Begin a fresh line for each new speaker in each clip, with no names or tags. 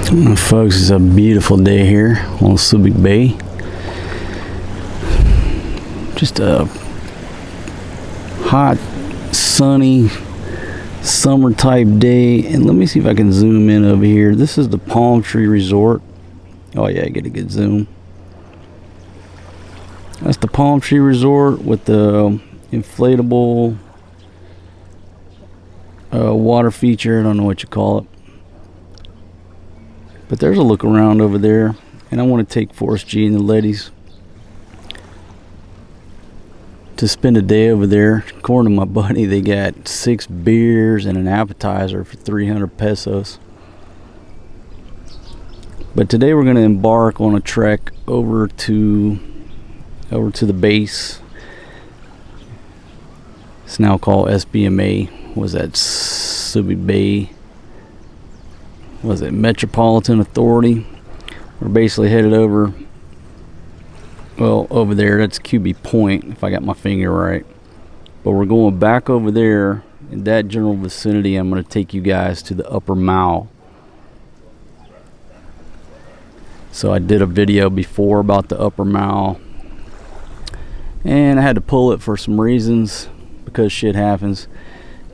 Folks, it's a beautiful day here on Subic Bay. Just a hot, sunny, summer type day. And let me see if I can zoom in over here. This is the Palm Tree Resort. Oh yeah, I get a good zoom. That's the Palm Tree Resort with the inflatable water feature. I don't know what you call it. But there's a look around over there, and I want to take Forrest G and the ladies to spend a day over there. According to my buddy, they got 6 beers and an appetizer for 300 pesos. But today we're going to embark on a trek over to the base. It's now called SBMA. Was that Subic Bay? Was it Metropolitan Authority? We're basically headed over, well, over there. That's QB Point, if I got my finger right. But we're going back over there in that general vicinity. I'm going to take you guys to the Upper Mall. So I did a video before about the Upper Mall, and I had to pull it for some reasons because shit happens.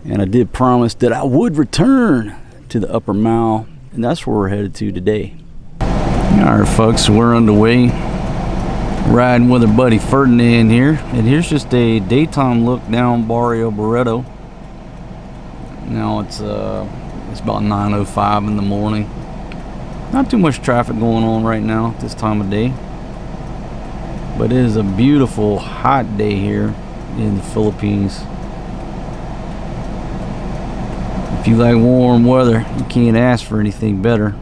And I did promise that I would return to the Upper Mall. And that's where we're headed to today. Alright folks, we're underway, riding with our buddy Ferdinand here. And here's just a daytime look down Barrio Barreto. Now it's about 9:05 in the morning. Not too much traffic going on right now at this time of day. But it is a beautiful hot day here in the Philippines. If you like warm weather, you can't ask for anything better.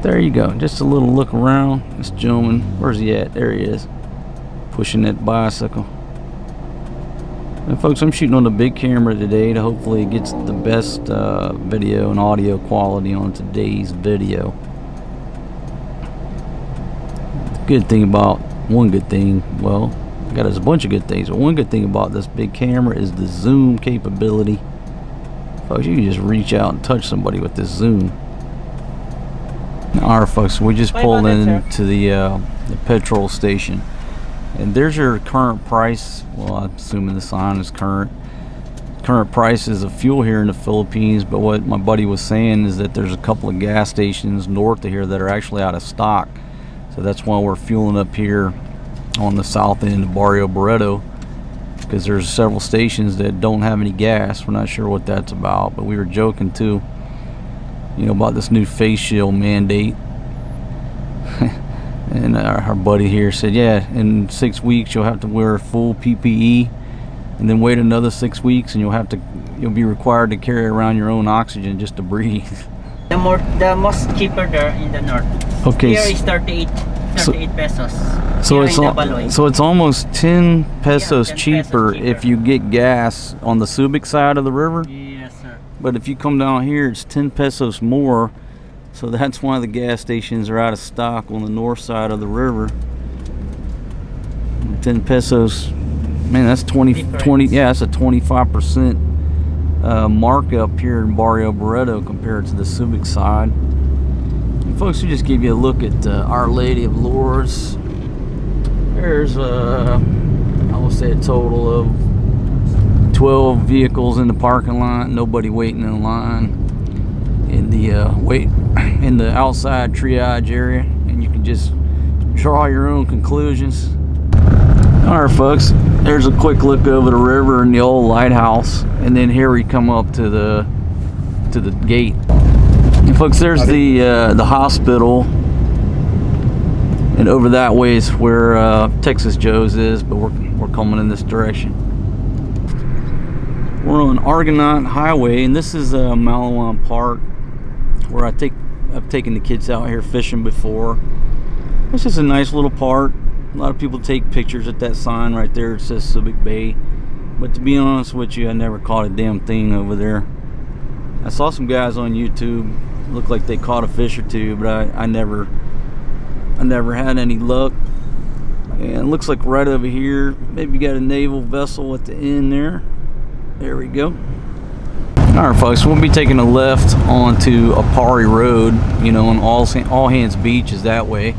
There you go, just a little look around. This gentleman, where's he at? There he is, pushing that bicycle. And folks, I'm shooting on the big camera today to hopefully get the best video and audio quality on today's video. One good thing, well, got us a bunch of good things, but one good thing about this big camera is the zoom capability. Folks, you can just reach out and touch somebody with this zoom. Alright folks, we just pulled into the petrol station, and there's your current price. Well, I'm assuming the sign is current prices of fuel here in the Philippines. But what my buddy was saying is that there's a couple of gas stations north of here that are actually out of stock, so that's why we're fueling up here on the south end of Barrio Barreto, because there's several stations that don't have any gas. We're not sure what that's about, but we were joking too, you know, about this new face shield mandate. And our buddy here said, yeah, in 6 weeks you'll have to wear full PPE, and then wait another 6 weeks and you'll be required to carry around your own oxygen just to breathe.
The most cheaper there in the north.
Okay,
here is 38 pesos.
So it's almost 10 pesos
10
cheaper
pesos
if you get gas on the Subic side of the river.
Yes, sir.
But if you come down here, it's 10 pesos more. So that's why the gas stations are out of stock on the north side of the river. 10 pesos, man, that's 20, yeah, that's a 25% markup here in Barrio Barreto compared to the Subic side. And folks, we just give you a look at Our Lady of Lourdes. There's I will say a total of 12 vehicles in the parking lot, nobody waiting in line in the outside triage area, and you can just draw your own conclusions. Alright folks, there's a quick look over the river and the old lighthouse, and then here we come up to the gate. And folks, there's the hospital, and over that way is where Texas Joe's is, but we're coming in this direction. We're on Argonaut Highway, and this is Malawan Park, where I've taken the kids out here fishing before. It's just a nice little park. A lot of people take pictures at that sign right there. It says Subic Bay, but to be honest with you, I never caught a damn thing over there. I saw some guys on YouTube look like they caught a fish or two, but I never had any luck. And it looks like right over here, maybe got a naval vessel at the end there. There we go. Alright folks, we'll be taking a left onto Apari Road, you know, and all hands beach is that way.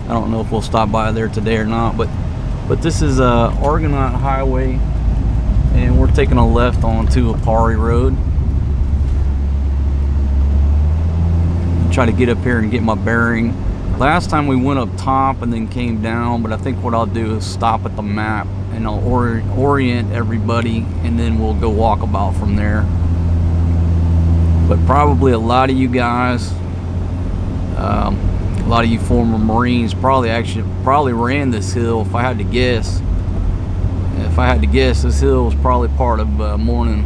I don't know if we'll stop by there today or not, but this is Argonaut Highway, and we're taking a left onto Apari Road. Try to get up here and get my bearing. Last time we went up top and then came down, but I think what I'll do is stop at the map and I'll orient everybody, and then we'll go walk about from there. But probably a lot of you guys, a lot of you former Marines probably ran this hill. If I had to guess, this hill was probably part of a morning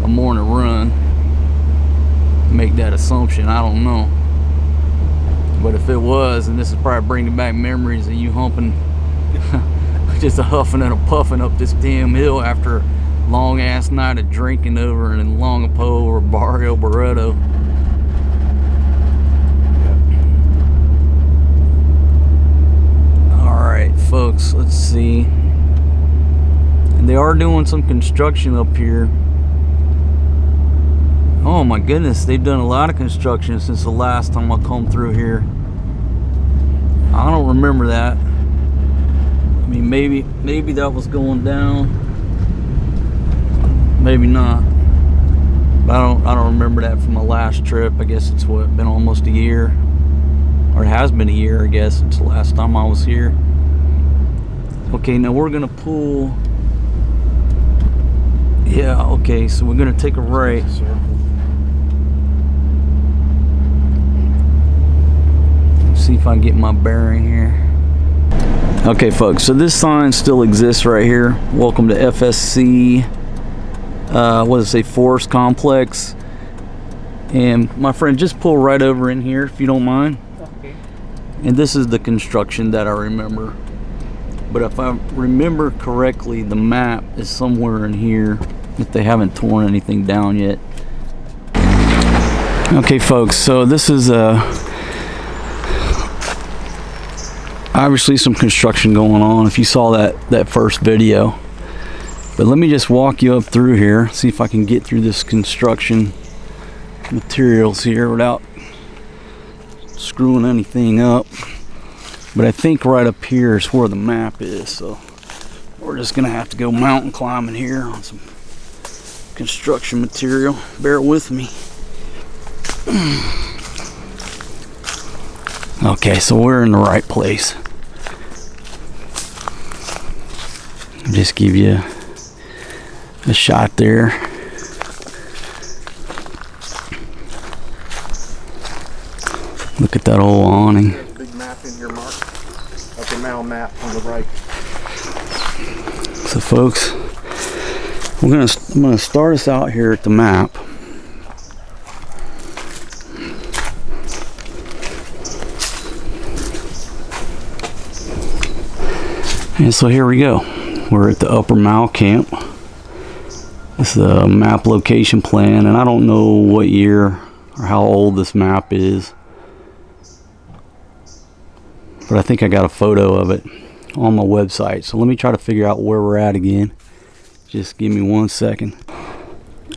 run. Make that assumption, I don't know. But if it was, and this is probably bringing back memories of you humping, just a huffing and a puffing up this damn hill after a long ass night of drinking over in Olongapo or Barrio Barreto. Alright folks, let's see. And they are doing some construction up here. Oh my goodness, they've done a lot of construction since the last time I come through here. I don't remember that. I mean, maybe that was going down. Maybe not. But I don't remember that from my last trip. I guess it's been almost a year. Or it has been a year, I guess, since the last time I was here. Okay, now we're gonna pull. Yeah, okay, so we're gonna take a right. See if I can get my bearing here. Okay folks, so this sign still exists right here. Welcome to FSC, what does it say, Forest Complex. And my friend, just pull right over in here if you don't mind.
Okay.
And this is the construction that I remember. But if I remember correctly, the map is somewhere in here if they haven't torn anything down yet. Okay folks, so this is obviously some construction going on if you saw that first video. But let me just walk you up through here, see if I can get through this construction materials here without screwing anything up. But I think right up here is where the map is, so we're just gonna have to go mountain climbing here on some construction material. Bear with me. Okay, so we're in the right place. Just give you a shot there. Look at that old awning.
There's a big map in here, Mark. That's a Naval map on the right.
So folks, I'm gonna start us out here at the map. And so here we go. We're at the Upper Mal camp. This is a map location plan, and I don't know what year or how old this map is, but I think I got a photo of it on my website. So let me try to figure out where we're at again. Just give me 1 second.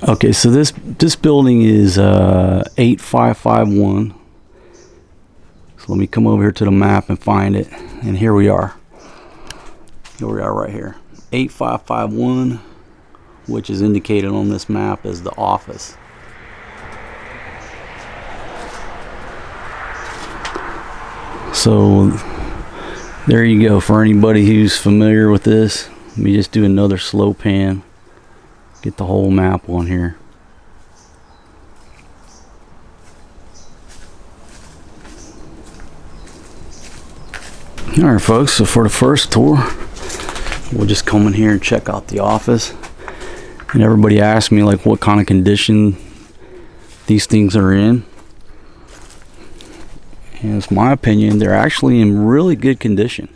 Okay, so this building is 8551. So let me come over here to the map and find it, and here we are. Here we are right here, 8551, which is indicated on this map as the office. So there you go. For anybody who's familiar with this, let me just do another slow pan, get the whole map on here. Alright folks, so for the first tour, we'll just come in here and check out the office. And everybody asked me like what kind of condition these things are in. And it's my opinion, they're actually in really good condition.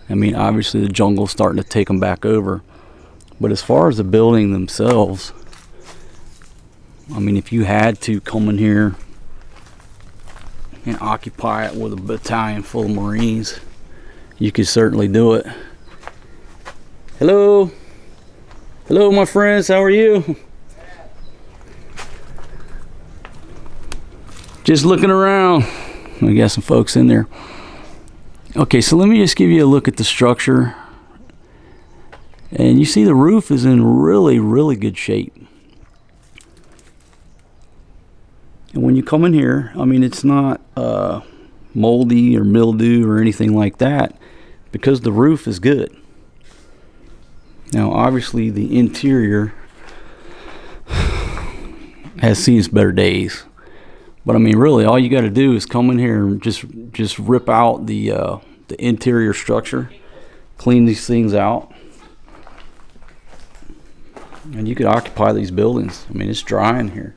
I mean, obviously the jungle's starting to take them back over. But as far as the building themselves, I mean, if you had to come in here and occupy it with a battalion full of Marines, you could certainly do it. Hello. Hello, my friends. How are you? Just looking around. We got some folks in there. Okay, so let me just give you a look at the structure. And you see the roof is in really, really good shape. And when you come in here, I mean, it's not moldy or mildew or anything like that because the roof is good. Now, obviously, the interior has seen its better days. But I mean, really, all you got to do is come in here and just rip out the interior structure, clean these things out, and you could occupy these buildings. I mean, it's dry in here.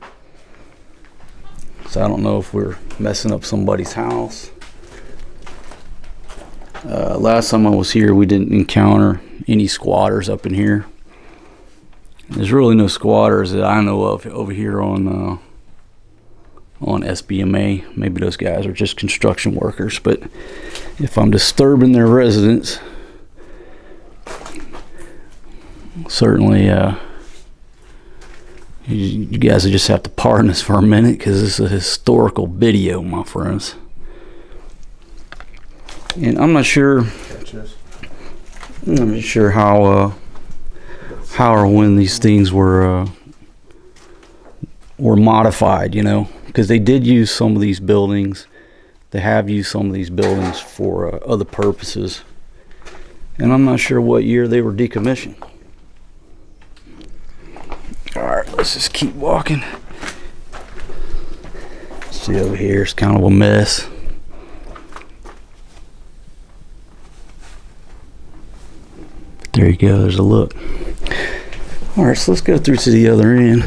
So I don't know if we're messing up somebody's house. Last time I was here, we didn't encounter any squatters up in here. There's really no squatters that I know of over here on SBMA. Maybe those guys are just construction workers. But if I'm disturbing their residence, certainly you guys just have to pardon us for a minute because this is a historical video, my friends. And I'm not sure how or when these things were modified, you know, because they did use some of these buildings. They have used some of these buildings for other purposes, and I'm not sure what year they were decommissioned. All right, let's just keep walking. See over here, it's kind of a mess. But there you go, there's a look. All right, so let's go through to the other end.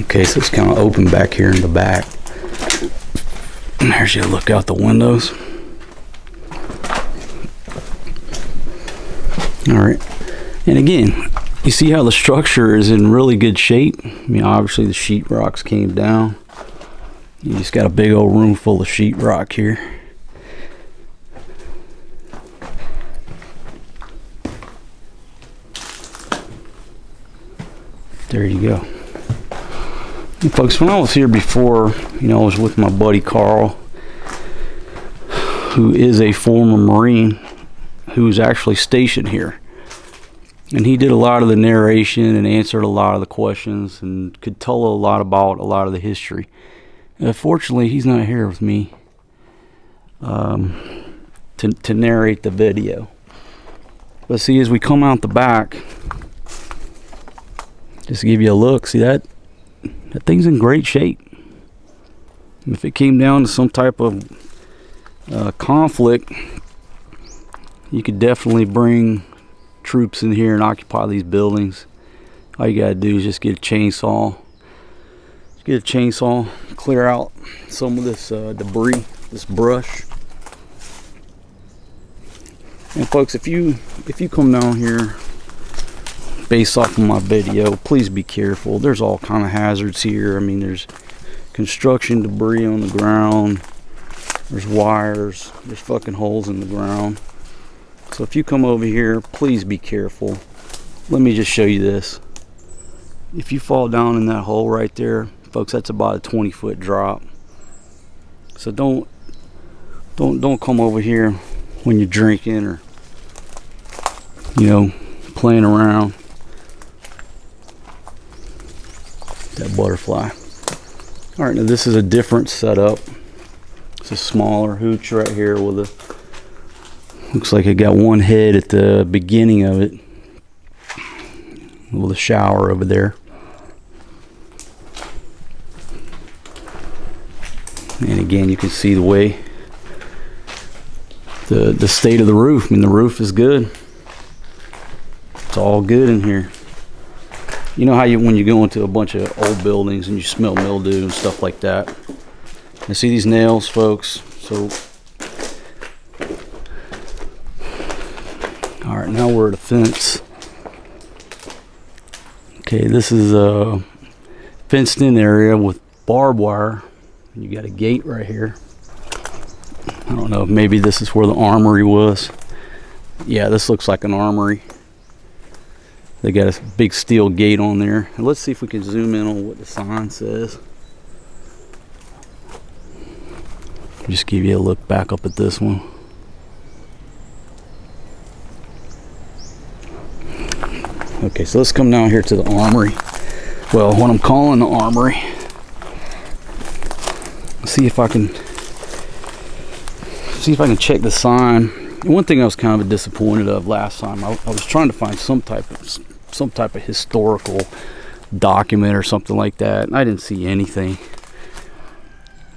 Okay, so it's kind of open back here in the back. And there's your look out the windows. All right, and again, you see how the structure is in really good shape. I mean, obviously the sheetrocks came down. You just got a big old room full of sheetrock here. There you go. And folks, when I was here before, you know, I was with my buddy Carl, who is a former Marine, who was actually stationed here. And he did a lot of the narration and answered a lot of the questions and could tell a lot about a lot of the history. Fortunately, he's not here with me to narrate the video. But see, as we come out the back, just to give you a look, see that thing's in great shape. If it came down to some type of conflict, you could definitely bring troops in here and occupy these buildings. All you gotta do is just get a chainsaw. Clear out some of this debris, this brush. And folks, if you come down here based off of my video, please be careful. There's all kind of hazards here. I mean, there's construction debris on the ground, there's wires, there's fucking holes in the ground. So if you come over here, please be careful. Let me just show you this. If you fall down in that hole right there, folks, that's about a 20-foot drop. So don't come over here when you're drinking or, you know, playing around. That butterfly. All right, now this is a different setup. It's a smaller hooch right here with a, looks like it got one head at the beginning of it with a shower over there. And again, you can see the way the state of the roof. I mean, the roof is good. It's all good in here. You know how when you go into a bunch of old buildings and you smell mildew and stuff like that. And see these nails, folks? So all right, now we're at a fence. Okay, this is a fenced in area with barbed wire. You got a gate right here. I don't know, maybe this is where the armory was. Yeah, this looks like an armory. They got a big steel gate on there. And let's see if we can zoom in on what the sign says. Just give you a look back up at this one. Okay, so let's come down here to the armory. Well, what I'm calling the armory. See if I can check the sign. And one thing I was kind of disappointed of last time, I was trying to find some type of historical document or something like that, and I didn't see anything.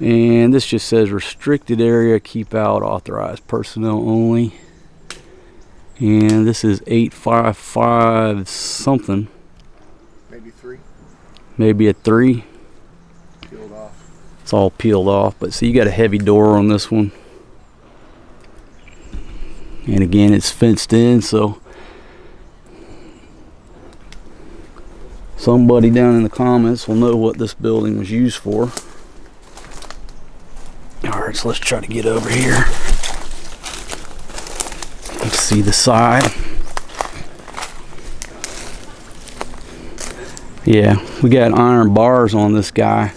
And this just says restricted area, keep out, authorized personnel only. And this is 855 something.
Maybe 3.
Maybe a 3.
Peeled off.
It's all peeled off, but see, you got a heavy door on this one. And again, it's fenced in, so somebody down in the comments will know what this building was used for. Alright, so let's try to get over here. Let's see the side. Yeah, we got iron bars on this guy.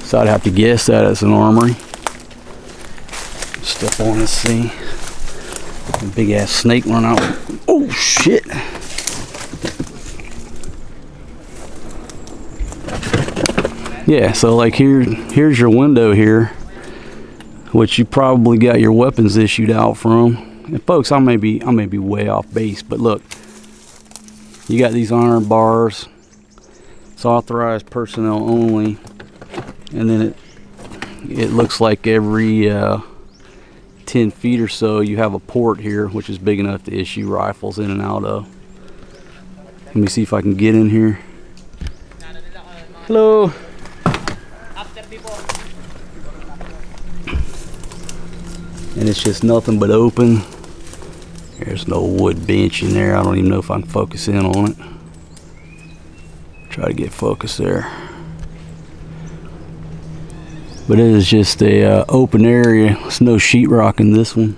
So I'd have to guess that it's an armory. Step on this thing. A big ass snake run out. Oh shit! Yeah, so like here's your window here, which you probably got your weapons issued out from. And folks, I may be way off base, but look, you got these iron bars. It's authorized personnel only, and then it looks like every 10 feet or so you have a port here, which is big enough to issue rifles in and out of. Let me see if I can get in here. Hello. And it's just nothing but open. There's no wood bench in there. I don't even know if I can focus in on it. Try to get focus there. But it is just a open area. There's no sheetrock in this one.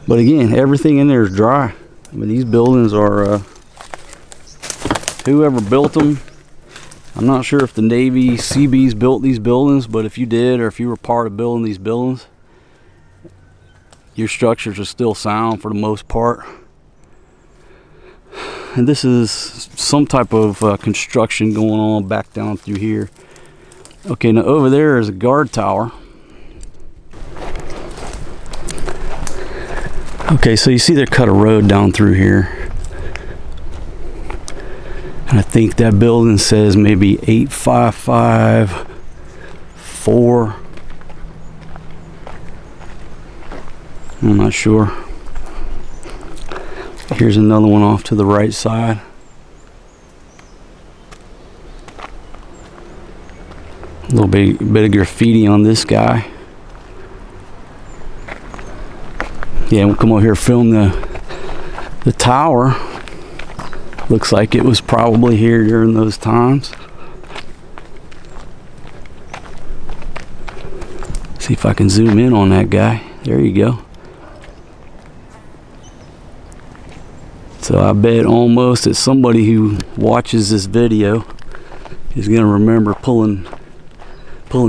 But again, everything in there is dry. I mean, these buildings are whoever built them. I'm not sure if the Navy Seabees built these buildings, but if you did, or if you were part of building these buildings, your structures are still sound for the most part. And this is some type of construction going on back down through here. Okay, now over there is a guard tower. Okay, so you see they cut a road down through here. And I think that building says maybe 8554. I'm not sure. Here's another one off to the right side. A little bit of graffiti on this guy. Yeah, we'll come over here and film the tower. Looks like it was probably here during those times. See if I can zoom in on that guy. There you go. So I bet almost that somebody who watches this video is going to remember pulling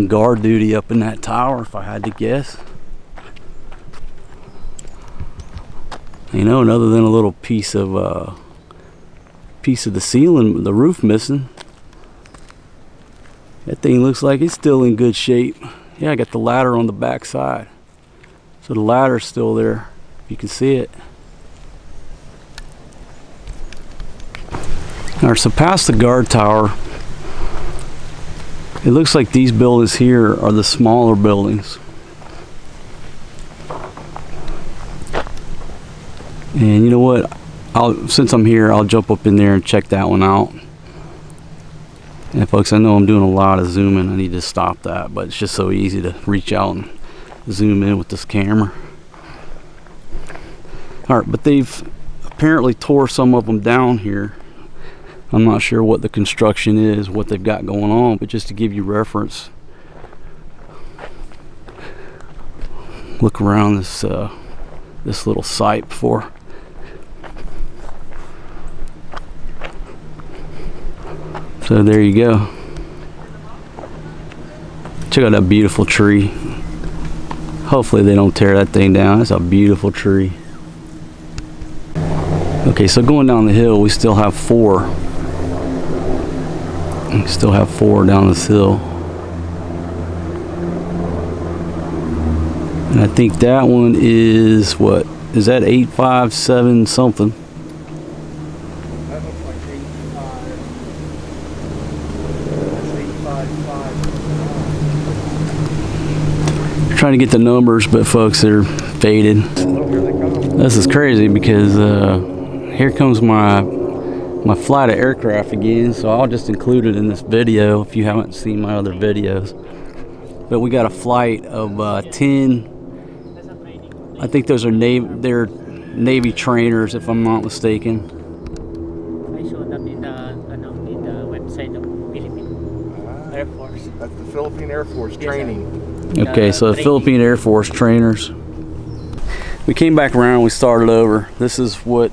guard duty up in that tower, if I had to guess. You know, and other than a little piece of the ceiling, the roof missing, that thing looks like it's still in good shape. Yeah, I got the ladder on the back side, so the ladder's still there. You can see it. Alright, so past the guard tower, it looks like these buildings here are the smaller buildings. And you know what? Since I'm here, I'll jump up in there and check that one out. And folks, I know I'm doing a lot of zooming. I need to stop that, but it's just so easy to reach out and zoom in with this camera. Alright, but they've apparently tore some of them down here. I'm not sure what the construction is, what they've got going on, but just to give you reference, look around this this little site before. So there you go. Check out that beautiful tree. Hopefully they don't tear that thing down. That's a beautiful tree. Okay, so going down the hill, we still have 4. We still have 4 down this hill. And I think that one is, what? Is that 857 something?
That looks like 85. That's 855.
Trying to get the numbers, but folks, they're faded.
Oh, here they come.
This is crazy because here comes my flight of aircraft again, so I'll just include it in this video if you haven't seen my other videos. But we got a flight of 10. I think those are they're Navy trainers, if I'm not mistaken.
I saw that in the website of Philippine Air Force.
That's the Philippine Air Force
Yes, sir.
training.
Okay, so the Philippine Air Force trainers. We came back around, we started over. This is what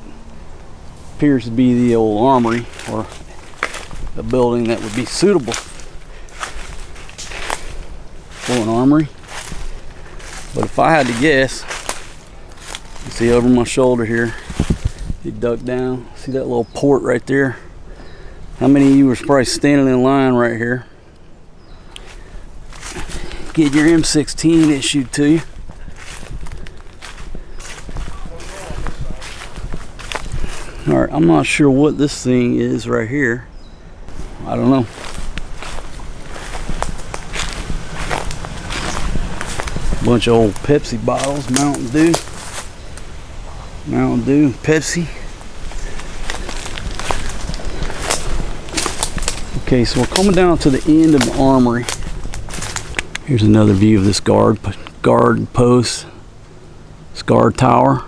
appears to be the old armory, or a building that would be suitable for an armory. But if I had to guess, you see over my shoulder here, you duck down, see that little port right there? How many of you were probably standing in line right here? Get your M16 issued to you. Alright, I'm not sure what this thing is right here. I don't know. Bunch of old Pepsi bottles, Mountain Dew, Pepsi. Okay, so we're coming down to the end of the armory. Here's another view of this guard post, this guard tower.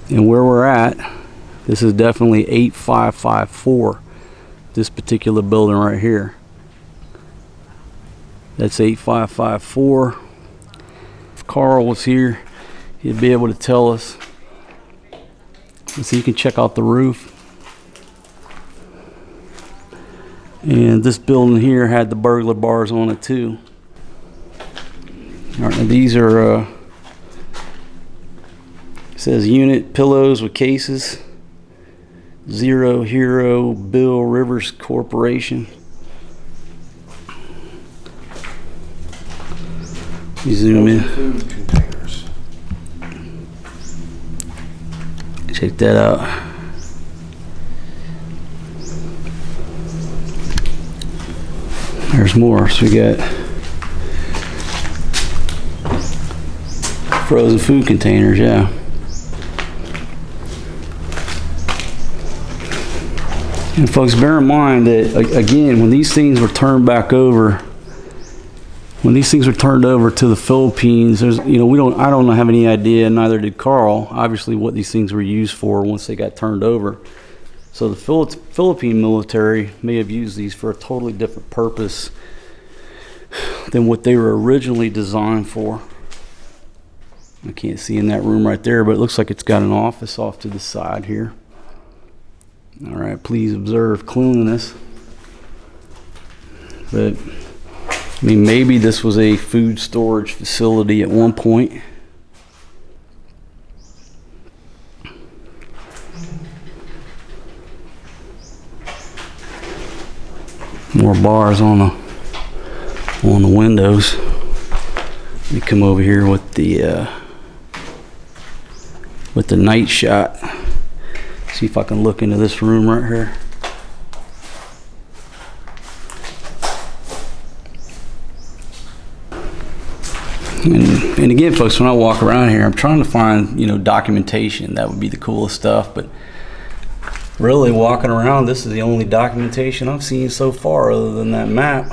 And where we're at, this is definitely 8554, this particular building right here. That's 8554. If Carl was here, he'd be able to tell us. So you can check out the roof. And this building here had the burglar bars on it too. All right, now these are it says unit pillows with cases. Zero Hero Bill Rivers Corporation. You zoom in.
Food containers.
Check that out. There's more. So we got frozen food containers, yeah. And folks, bear in mind that again, when these things were turned back over, when these things were turned over to the Philippines, there's, you know, I don't have any idea, neither did Carl, obviously, what these things were used for once they got turned over. So the Philippine military may have used these for a totally different purpose than what they were originally designed for. I can't see in that room right there, but it looks like it's got an office off to the side here. All right, please observe cleanliness. But I mean, maybe this was a food storage facility at one point. More bars on the windows. Let me come over here with the night shot. See if I can look into this room right here. And again, folks, when I walk around here, I'm trying to find, you know, documentation. That would be the coolest stuff. But really, walking around, this is the only documentation I've seen so far, other than that map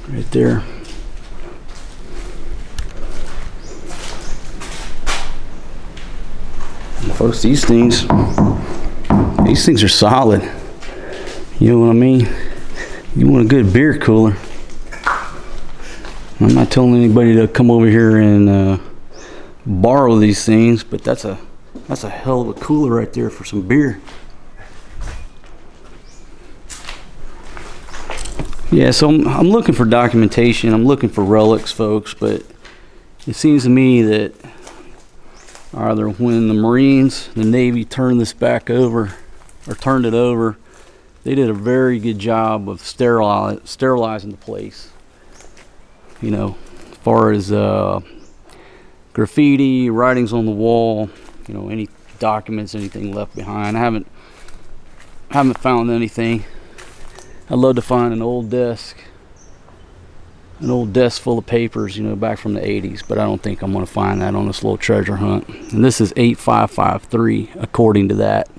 right there. If folks, these things are solid. You know what I mean? You want a good beer cooler. I'm not telling anybody to come over here and borrow these things, but that's a hell of a cooler right there for some beer. Yeah, so I'm looking for documentation. I'm looking for relics, folks, but it seems to me that either when the Marines, the Navy turned this back over, or turned it over, they did a very good job of sterilizing the place. You know, as far as graffiti, writings on the wall, you know, any documents, anything left behind. I haven't found anything. I'd love to find an old desk full of papers, you know, back from the 80s, but I don't think I'm going to find that on this little treasure hunt. And this is 8553 according to that.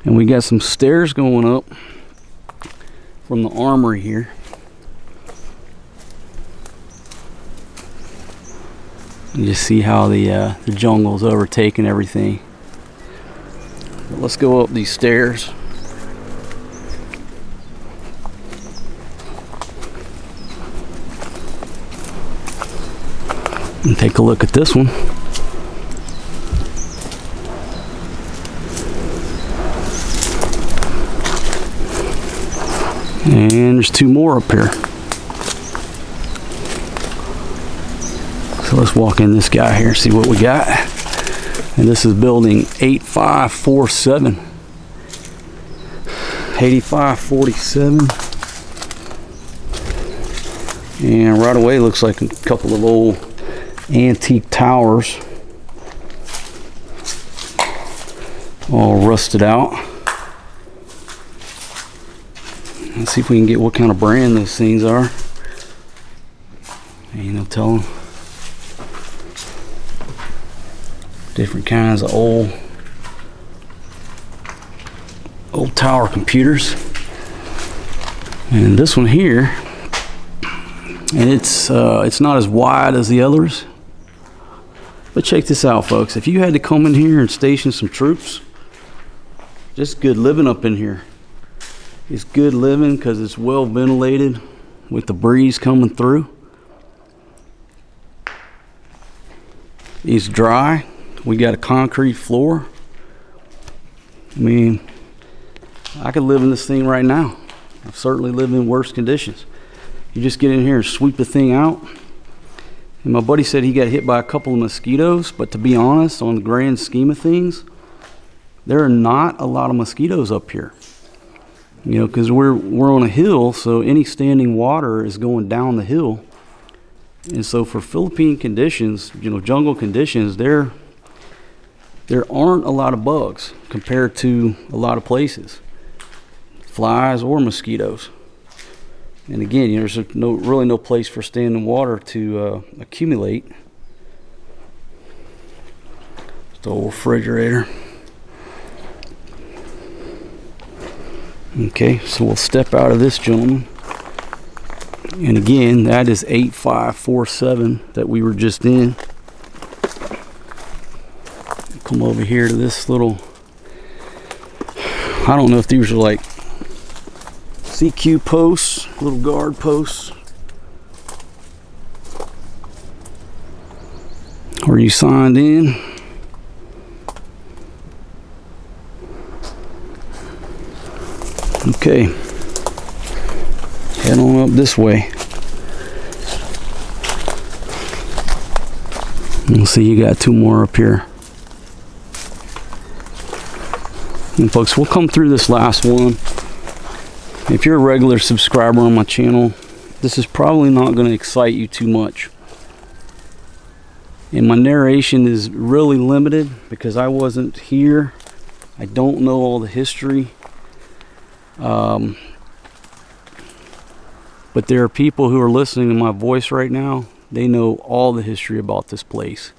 And we got some stairs going up from the armory here. You just see how the jungle's overtaken everything. But let's go up these stairs. And take a look at this one. And there's two more up here. So let's walk in this guy here and see what we got. And this is building 8547. 8547. And right away looks like a couple of old antique towers. All rusted out. Let's see if we can get what kind of brand those things are. Ain't no telling. Different kinds of old tower computers. And this one here, and it's not as wide as the others, but check this out, folks. If you had to come in here and station some troops, just good living up in here. It's good living because it's well ventilated with the breeze coming through. It's dry. We got a concrete floor. I mean, I could live in this thing right now. I've certainly lived in worse conditions. You just get in here and sweep the thing out. And my buddy said he got hit by a couple of mosquitoes, but to be honest, on the grand scheme of things, there are not a lot of mosquitoes up here. You know, because we're on a hill, so any standing water is going down the hill. And so for Philippine conditions, you know, jungle conditions, there aren't a lot of bugs compared to a lot of places, flies or mosquitoes. And again, you know, there's really no place for standing water to accumulate. It's the old refrigerator. Okay, so we'll step out of this, gentleman. And again, that is 8547 that we were just in. Come over here to this little, I don't know if these are like CQ posts, little guard posts, or you signed in. Okay, head on up this way. We'll see, you got two more up here. And folks, we'll come through this last one. If you're a regular subscriber on my channel, this is probably not going to excite you too much. And my narration is really limited because I wasn't here. I don't know all the history. But there are people who are listening to my voice right now. They know all the history about this place.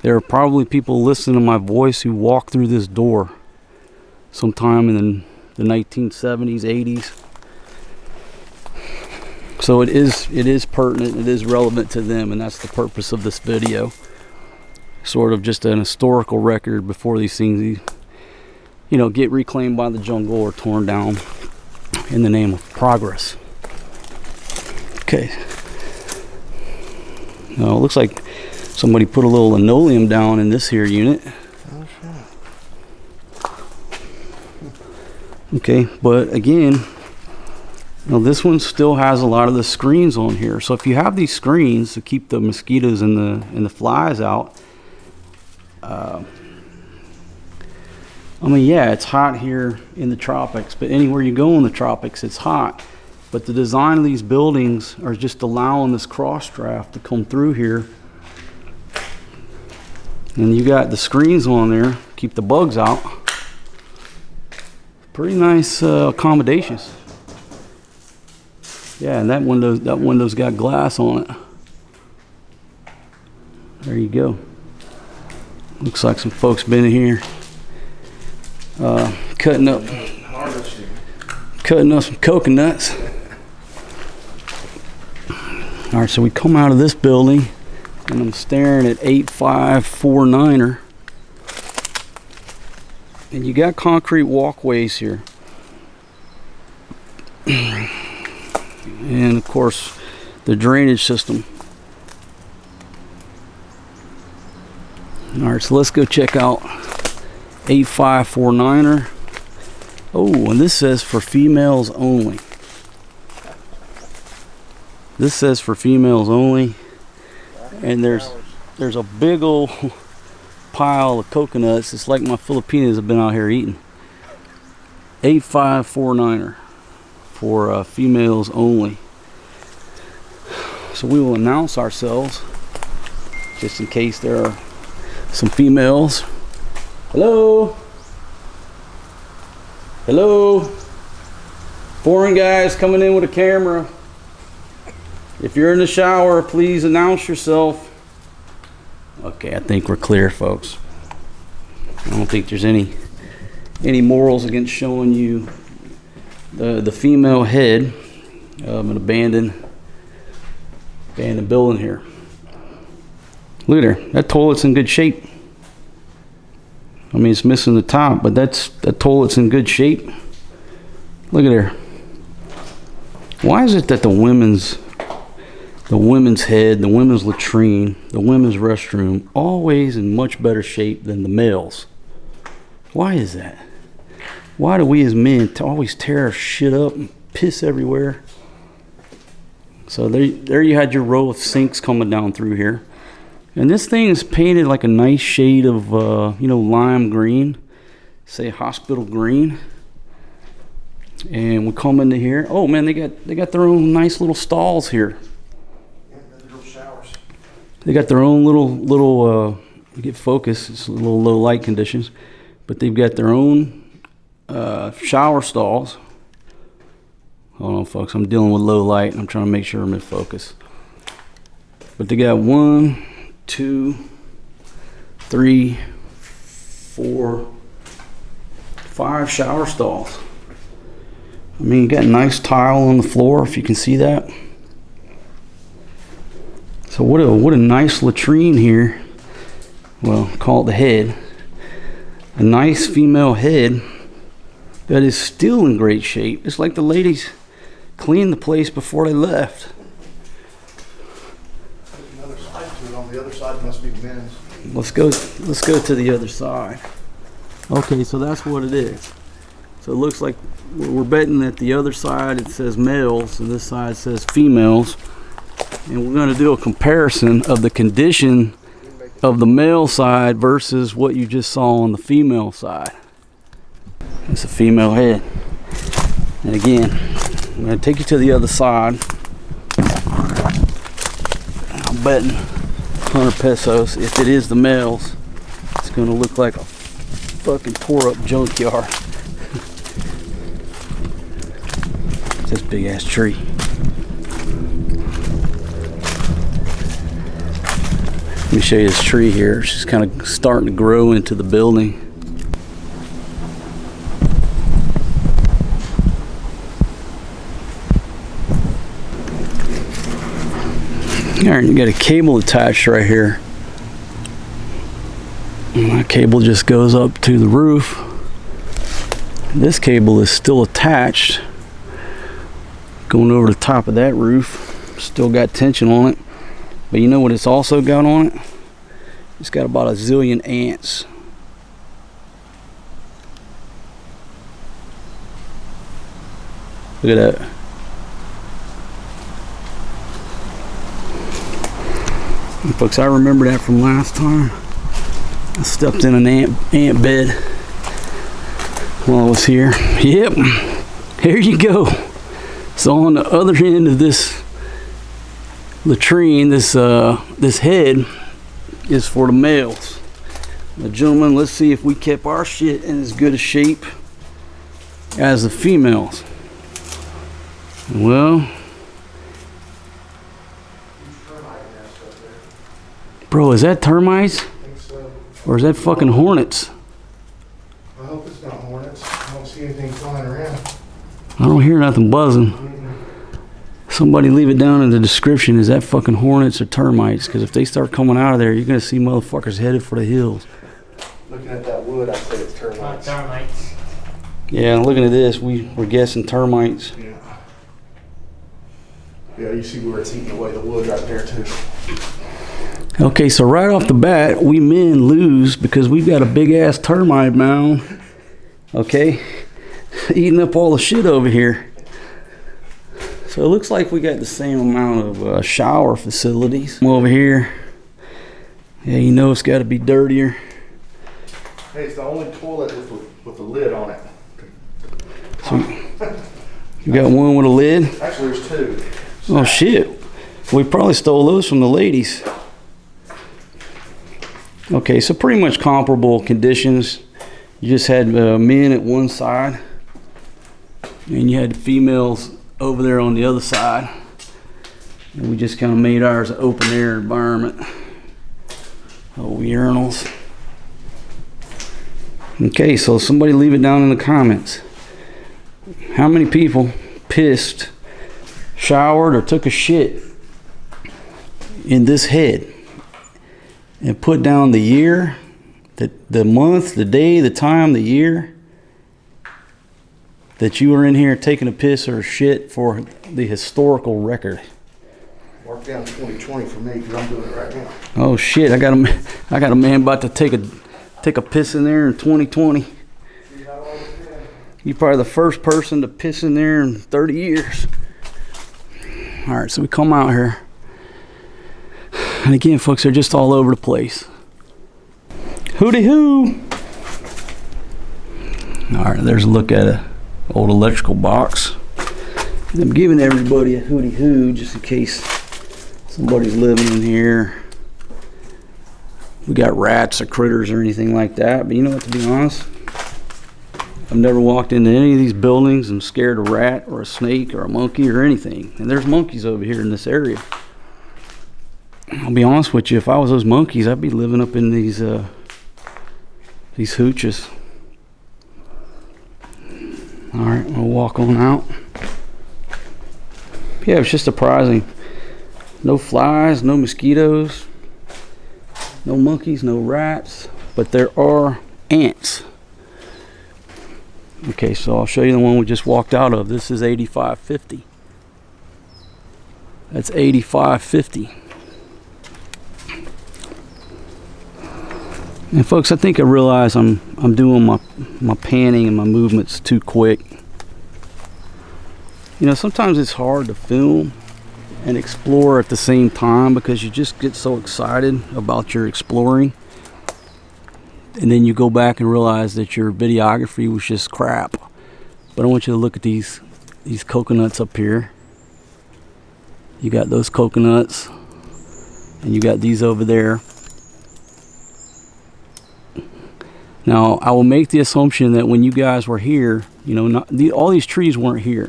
There are probably people listening to my voice who walked through this door sometime in the 1970s, 80s. So it is pertinent, it is relevant to them, and that's the purpose of this video. sort of just an historical record before these things, you know, get reclaimed by the jungle or torn down in the name of progress. Okay. Now it looks like somebody put a little linoleum down in this here unit. Okay, but again, now this one still has a lot of the screens on here. So if you have these screens to keep the mosquitoes and the flies out, I mean, yeah, it's hot here in the tropics, but anywhere you go in the tropics, it's hot. But the design of these buildings are just allowing this cross draft to come through here. And you got the screens on there, keep the bugs out. Pretty nice accommodations. Yeah, and that window's got glass on it. There you go. Looks like some folks been in here cutting up some coconuts. All right, so we come out of this building and I'm staring at 8549er. And you got concrete walkways here. And of course, the drainage system. All right, so let's go check out 8549er. Oh, and this says for females only. This says for females only. And there's a big old pile of coconuts. It's like my Filipinos have been out here eating. 8549er for females only. So we will announce ourselves just in case there are some females. Hello. Hello. Foreign guys coming in with a camera. If you're in the shower, please announce yourself. Okay, I think we're clear, folks. I don't think there's any morals against showing you the female head of an abandoned building here. Look at her. That toilet's in good shape. I mean, it's missing the top, but that toilet's in good shape. Look at her. Why is it that the women's head, the women's latrine, the women's restroom, always in much better shape than the males? Why is that? Why do we as men always tear our shit up and piss everywhere? So there you had your row of sinks coming down through here. And this thing is painted like a nice shade of, lime green. Say hospital green. And we come into here. Oh man, they got their own nice little stalls here. They got their own little get focus. It's a little low light conditions, but they've got their own shower stalls. Hold on, folks. I'm dealing with low light. And I'm trying to make sure I'm in focus. But they got 1, 2, 3, 4, 5 shower stalls. I mean, you got a nice tile on the floor, if you can see that. So what a nice latrine here. Well, call it the head. A nice female head that is still in great shape. It's like the ladies cleaned the place before they left.
There's another side to it. On the other side must be men's.
Let's go to the other side. Okay, so that's what it is. So it looks like we're betting that the other side it says males and this side says females. And we're going to do a comparison of the condition of the male side versus what you just saw on the female side. It's a female head. And again, I'm going to take you to the other side. I'm betting 100 pesos. If it is the males, it's going to look like a fucking tore up junkyard. It's this big ass tree. Let me show you this tree here. It's just kind of starting to grow into the building. All right, you got a cable attached right here. And that cable just goes up to the roof. This cable is still attached, going over the top of that roof. Still got tension on it. But you know what it's also got on it? It's got about a zillion ants. Look at that. And folks, I remember that from last time. I stepped in an ant bed while I was here. Yep, here you go. So on the other end of this latrine, this head is for the males. Now, gentlemen, let's see if we kept our shit in as good a shape as the females. Well, bro, is that termites?
I think so.
Or is that fucking hornets?
I hope it's not hornets. I don't see anything flying around.
I don't hear nothing buzzing. Somebody leave it down in the description. Is that fucking hornets or termites? Because if they start coming out of there, you're gonna see motherfuckers headed for the hills.
Looking at that wood, I say it's termites.
Termites.
Yeah, looking at this, we're guessing termites.
Yeah. Yeah, you see where it's eating away the wood right there too.
Okay, so right off the bat, we men lose because we've got a big ass termite mound. Okay, eating up all the shit over here. So it looks like we got the same amount of shower facilities over here. Yeah, you know it's got to be dirtier.
Hey, it's the only toilet with a lid on it.
So you got one with a lid?
Actually, there's two.
Oh shit, we probably stole those from the ladies. Okay, so pretty much comparable conditions. You just had men at one side, and you had females over there on the other side. And we just kind of made ours an open air environment. Oh, urinals. Okay, so somebody leave it down in the comments. How many people pissed, showered, or took a shit in this head? And put down the year, the month, the day, the time, the year that you were in here taking a piss or a shit for the historical record.
Mark down 2020 for me because I'm doing it right now.
Oh shit! I got a man about to take a piss in there in 2020. You're probably the first person to piss in there in 30 years. All right, so we come out here. And again, folks, they're just all over the place. Hooty hoo! All right, there's a look at an old electrical box. And I'm giving everybody a hooty hoo just in case somebody's living in here. We got rats or critters or anything like that. But you know what, to be honest, I've never walked into any of these buildings and scared a rat or a snake or a monkey or anything. And there's monkeys over here in this area. I'll be honest with you, if I was those monkeys, I'd be living up in these hooches. All right, we'll walk on out. Yeah, it's just surprising. No flies, no mosquitoes, no monkeys, no rats, but there are ants. Okay, so I'll show you the one we just walked out of. This is 8550. That's 8550. And folks, I think I realize I'm doing my panning and my movements too quick. You know, sometimes it's hard to film and explore at the same time because you just get so excited about your exploring. And then you go back and realize that your videography was just crap. But I want you to look at these coconuts up here. You got those coconuts, and you got these over there. Now, I will make the assumption that when you guys were here, you know, all these trees weren't here.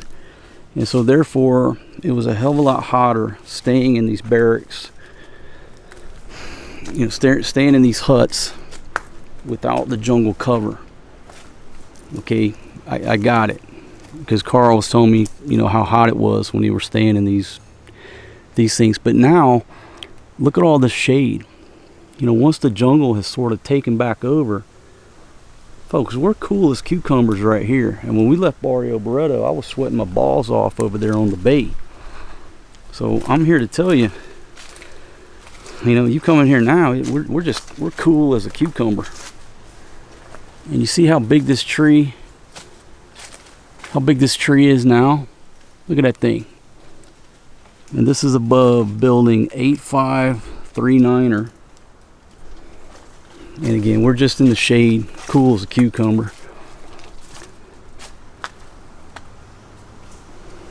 And so therefore, it was a hell of a lot hotter staying in these barracks, you know, staying in these huts without the jungle cover. Okay, I got it. Because Carl was telling me, you know, how hot it was when you were staying in these things. But now, look at all the shade. You know, once the jungle has sort of taken back over, folks, we're cool as cucumbers right here. And when we left Barrio Barreto, I was sweating my balls off over there on the bay. So I'm here to tell you, you know, you come in here now, we're cool as a cucumber. And you see how big this tree is now? Look at that thing. And this is above building 8539er. And again, we're just in the shade, cool as a cucumber.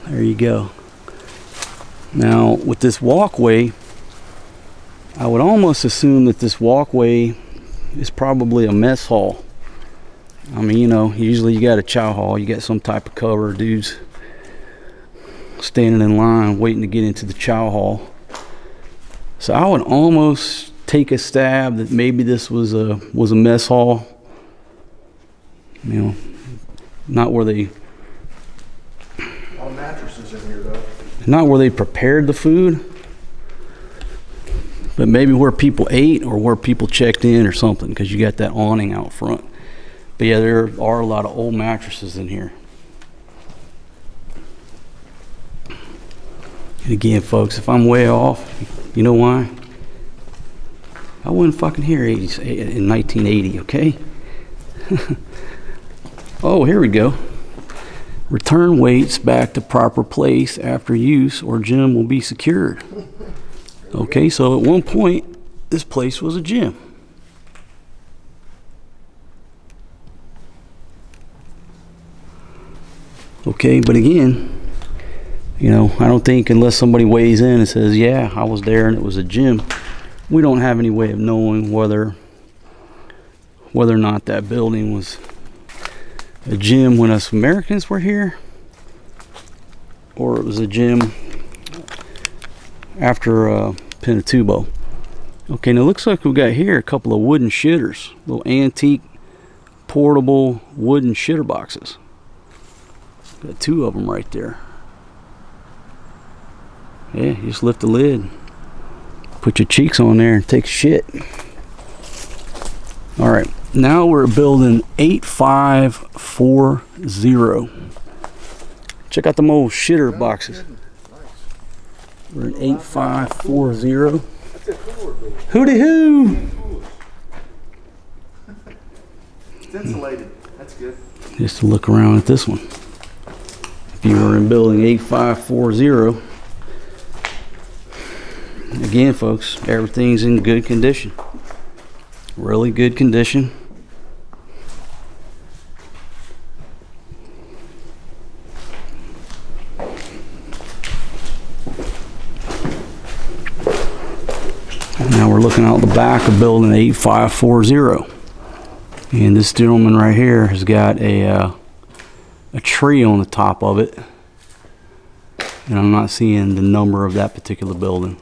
There you go. Now, with this walkway, I would almost assume that this walkway is probably a mess hall. I mean, you know, usually you got a chow hall, you got some type of cover, dudes standing in line waiting to get into the chow hall. So I would almost take a stab that maybe this was a mess hall. You know, not where they.
All mattresses in here though.
Not where they prepared the food, but maybe where people ate or where people checked in or something, because you got that awning out front. But yeah, there are a lot of old mattresses in here. And again, folks, if I'm way off, you know why? I wasn't fucking here in 1980, okay? Oh, here we go. Return weights back to proper place after use or gym will be secured. Okay, so at one point, this place was a gym. Okay, but again, you know, I don't think unless somebody weighs in and says, yeah, I was there and it was a gym, we don't have any way of knowing whether or not that building was a gym when us Americans were here, or it was a gym after Pinatubo. Okay, now it looks like we got here a couple of wooden shitters, little antique portable wooden shitter boxes. Got two of them right there. Yeah, you just lift the lid, put your cheeks on there and take a shit. All right, now we're building 8540. Check out them old shitter boxes. We're in 8540. Hooty hoo!
It's insulated. That's good.
Just to look around at this one. If you were in building 8540, again, folks, everything's in good condition. Really good condition. And now we're looking out the back of building 8540. And this gentleman right here has got a tree on the top of it. And I'm not seeing the number of that particular building.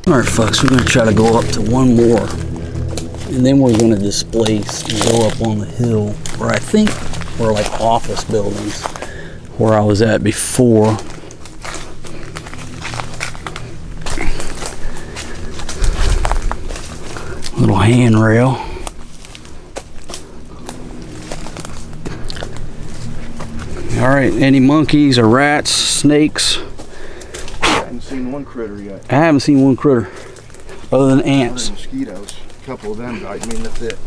Alright folks, we're going to try to go up to one more, and then we're going to displace and go up on the hill where I think were like office buildings where I was at before. Little handrail. Alright, any monkeys or rats, snakes?
I haven't seen one critter yet.
I haven't seen one critter other than ants.
Mosquitoes. A couple of them bite me and that's it.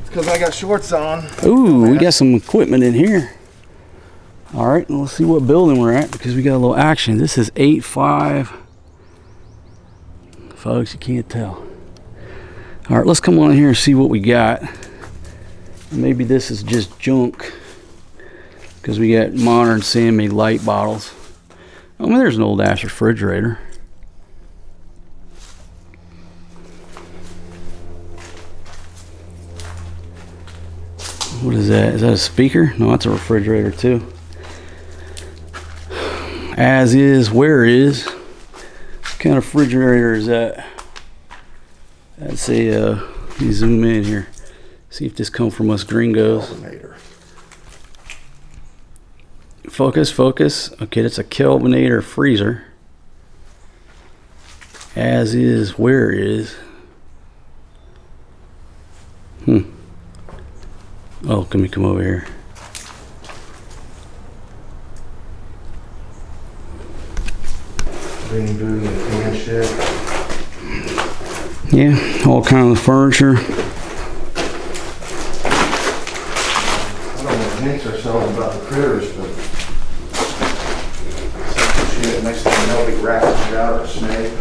It's because I got shorts on.
Ooh, we got some equipment in here. All right, let's see what building we're at because we got a little action. This is 85. Folks, you can't tell. All right, let's come on in here and see what we got. Maybe this is just junk because we got modern Sammy light bottles. Oh, I mean, there's an old ass refrigerator. What is that? Is that a speaker? No, that's a refrigerator too. As is, where is? What kind of refrigerator is that? That's a, let me zoom in here. See if this come from us gringos. Focus, focus. Okay, that's a Kelvinator freezer. As is, where is. Oh, let me come over here.
Green booty and tan shit.
Yeah, all kinds of furniture.
I don't want to jinx ourselves about the critters, but some shit next thing you know, big rat comes out or a snake.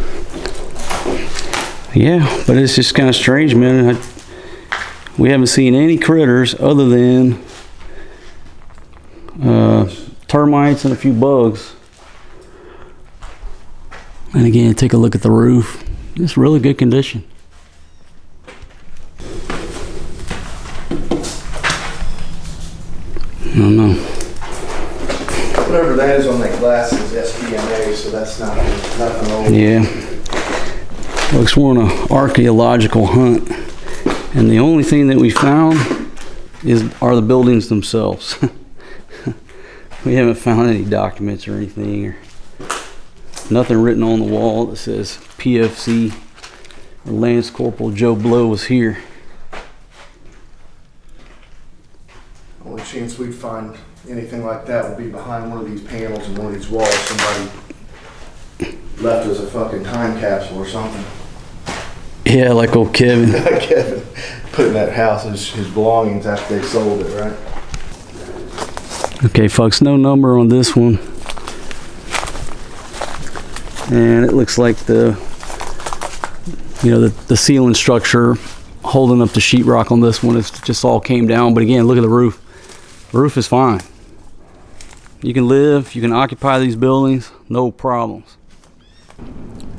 Yeah, but it's just kind of strange, man. We haven't seen any critters other than termites and a few bugs. And again, take a look at the roof. It's really good condition. I don't know.
Whatever that is on that glass is SPMA, so that's not nothing old.
Yeah. Looks we're on an archaeological hunt. And the only thing that we found are the buildings themselves. We haven't found any documents or anything, or nothing written on the wall that says PFC or Lance Corporal Joe Blow was here.
Only chance we'd find anything like that would be behind one of these panels and one of these walls. Somebody left as a fucking time capsule or something.
Yeah, like old Kevin.
Kevin put in that house his belongings after they sold it, right?
Okay, folks, no number on this one. And it looks like the ceiling structure holding up the sheetrock on this one, it's just all came down. But again, look at the roof. The roof is fine. You can live, you can occupy these buildings, no problems.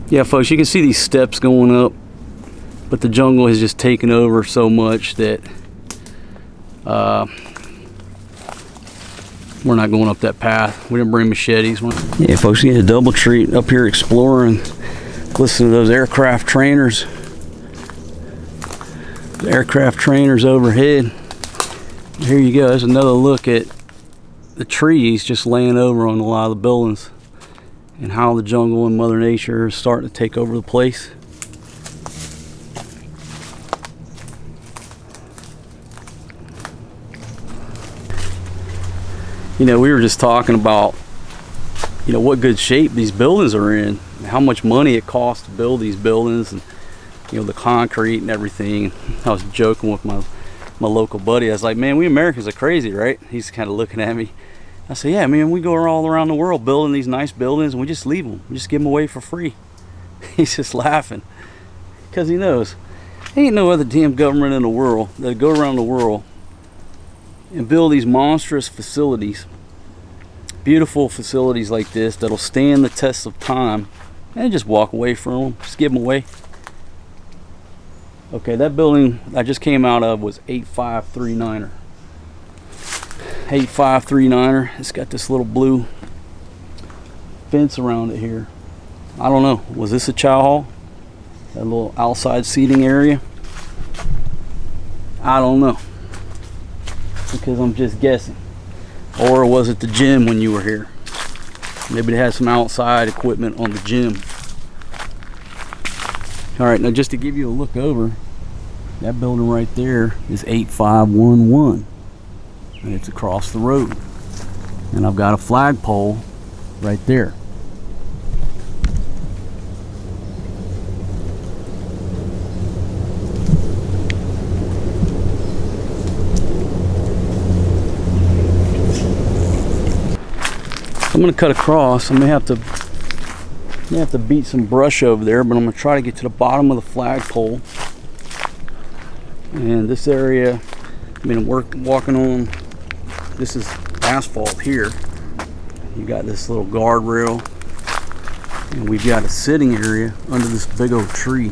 Yeah, folks, you can see these steps going up, but the jungle has just taken over so much that we're not going up that path. We didn't bring machetes. Yeah, folks, you get a double treat up here exploring. Listen to those aircraft trainers. The aircraft trainers overhead. Here you go. There's another look at the trees just laying over on a lot of the buildings and how the jungle and Mother Nature is starting to take over the place. You know, we were just talking about, what good shape these buildings are in, and how much money it costs to build these buildings, and, the concrete and everything. I was joking with my local buddy. I was like, man, we Americans are crazy, right? He's kind of looking at me. I said, yeah, man, we go all around the world building these nice buildings, and we just leave them. We just give them away for free. He's just laughing, because he knows ain't no other damn government in the world that go around the world and build these monstrous facilities, beautiful facilities like this that'll stand the test of time, and just walk away from them, just give them away. Okay, that building I just came out of was 8539er. 8539er. It's got this little blue fence around it here. I don't know, was this a chow hall? That little outside seating area? I don't know, because I'm just guessing. Or was it the gym when you were here? Maybe they had some outside equipment on the gym. All right, now just to give you a look over, that building right there is 8511, and it's across the road. And I've got a flagpole right there. I'm gonna cut across. I may have to beat some brush over there, but I'm gonna try to get to the bottom of the flagpole. And this area, I'm walking on, this is asphalt here. You got this little guardrail, and we've got a sitting area under this big old tree.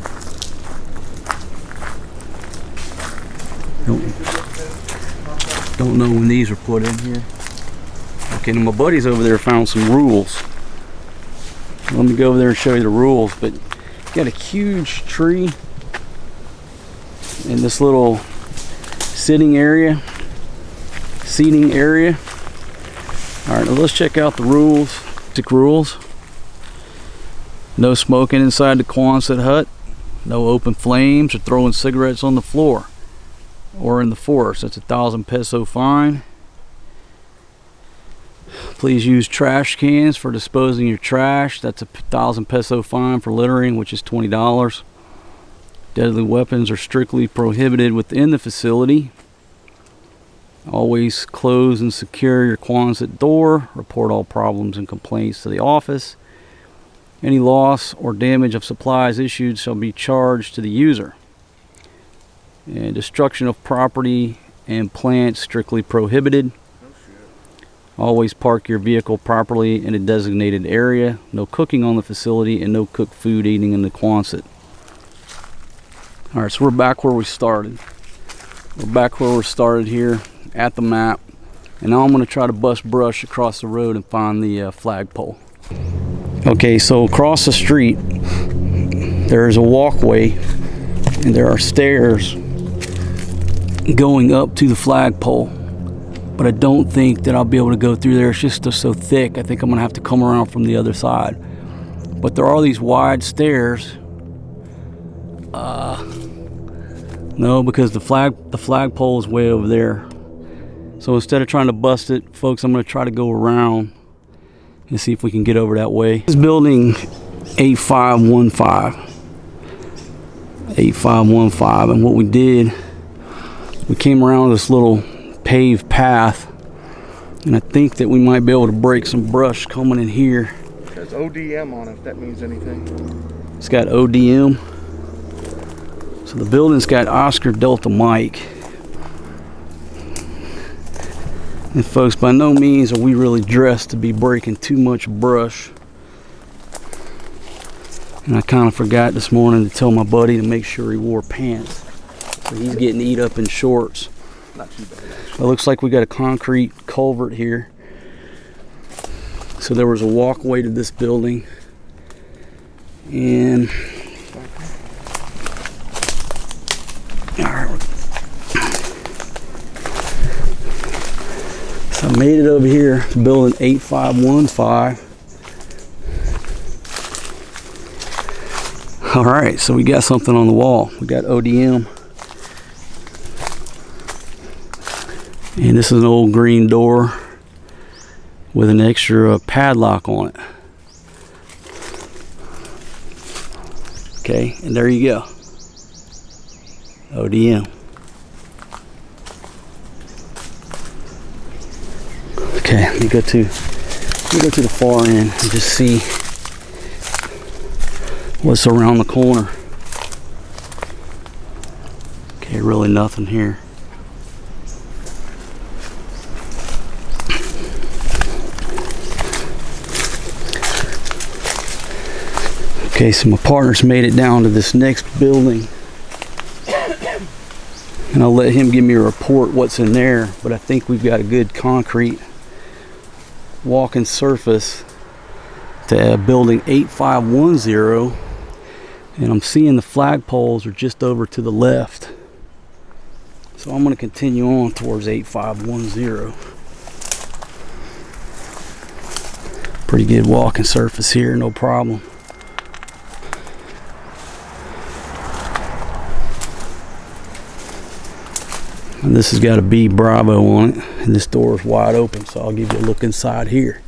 Don't know when these were put in here. Okay, now my buddies over there found some rules. Let me go over there and show you the rules. But you got a huge tree in this little seating area. All right, now let's check out the rules. Basic rules. No smoking inside the Quonset hut. No open flames or throwing cigarettes on the floor or in the forest. That's $1,000 fine. Please use trash cans for disposing your trash. That's $1,000 fine for littering, which is $20. Deadly weapons are strictly prohibited within the facility. Always close and secure your Quonset door. Report all problems and complaints to the office. Any loss or damage of supplies issued shall be charged to the user. And destruction of property and plants strictly prohibited. Always park your vehicle properly in a designated area. No cooking on the facility and no cooked food eating in the Quonset. Alright, so we're back where we started. We're back where we started here at the map. And now I'm going to try to bust brush across the road and find the flagpole. Okay, so across the street there's a walkway and there are stairs going up to the flagpole. But I don't think that I'll be able to go through there. It's just so thick. I think I'm gonna have to come around from the other side. But there are these wide stairs. No, because the flagpole is way over there. So instead of trying to bust it, folks, I'm gonna try to go around and see if we can get over that way. This is building 8515. 8515, and what we did, we came around this little paved path, and I think that we might be able to break some brush coming in here.
It says ODM on it, if that means anything.
It's got ODM. So the building's got Oscar Delta Mike. And folks, by no means are we really dressed to be breaking too much brush. And I kind of forgot this morning to tell my buddy to make sure he wore pants. So he's getting eat up in shorts.
Not too bad.
It looks like we got a concrete culvert here. So there was a walkway to this building. And alright. So I made it over here to building 8515. Alright, so we got something on the wall. We got ODM. And this is an old green door with an extra padlock on it. Okay, and there you go. ODM. Okay, let me go to the far end and just see what's around the corner. Okay, really nothing here. Okay, so my partner's made it down to this next building, and I'll let him give me a report what's in there, but I think we've got a good concrete walking surface to building 8510, and I'm seeing the flagpoles are just over to the left, so I'm going to continue on towards 8510. Pretty good walking surface here, no problem. And this has got a B Bravo on it, and this door is wide open, so I'll give you a look inside here.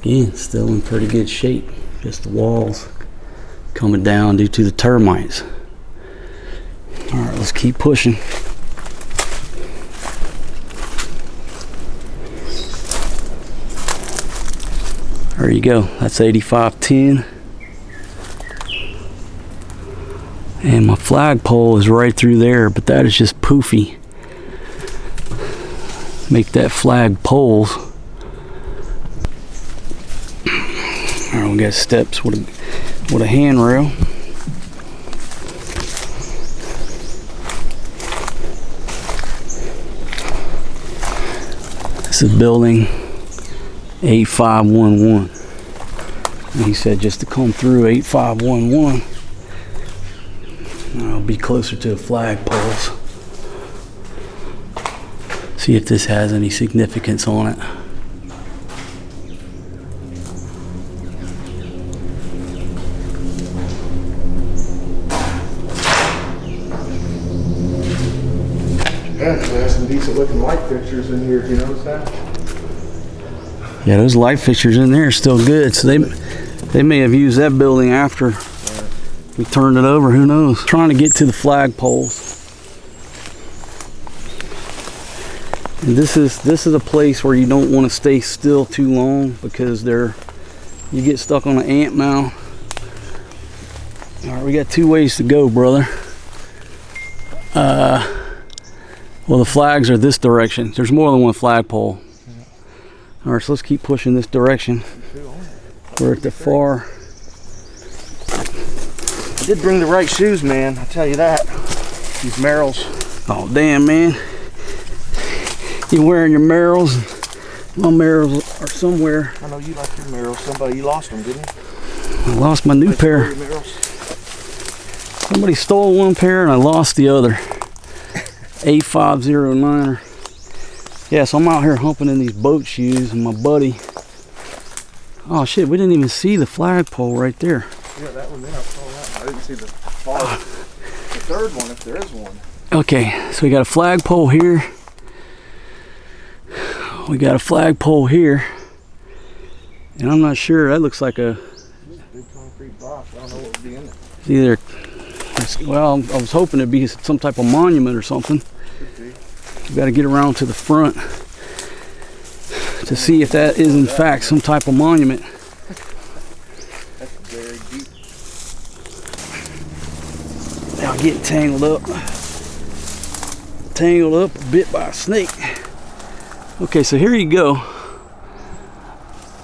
Again, still in pretty good shape, just the walls coming down due to the termites. Alright, let's keep pushing. There you go, that's 8510. And my flagpole is right through there, but that is just poofy. Make that flag poles. Alright, we got steps with a handrail. This is building 8511. And he said just to come through 8511. I'll be closer to the flagpoles. See if this has any significance on it.
Yeah, there's some decent looking light fixtures in here. Did you notice that?
Yeah, those light fixtures in there are still good. So they may have used that building after we turned it over. Who knows? Trying to get to the flagpoles. And this is a place where you don't want to stay still too long because you get stuck on an ant mound. All right, we got 2 ways to go, brother. Well, the flags are this direction. There's more than one flagpole. All right, so let's keep pushing this direction. We're at the far.
I did bring the right shoes, man. I tell you that. These Merrells.
Oh, damn, man. You're wearing your Merrells. My Merrells are somewhere.
I know you like your Merrells. You lost them, didn't you?
I lost my new pair. Somebody stole one pair and I lost the other. A509er. Yeah, so I'm out here humping in these boat shoes and my buddy. Oh shit, we didn't even see the flagpole right there.
Yeah, that one there, I saw that one. I didn't see the third one, if there is one.
Okay, so we got a flagpole here. We got a flagpole here. And I'm not sure, that looks like a...
Big concrete box, I don't know what would be in it.
It's either... Well, I was hoping it'd be some type of monument or something.
Could be.
We got to get around to the front to see if that is in fact some type of monument.
That's very deep.
Now get tangled up. Tangled up, bit by a snake. Okay, so here you go.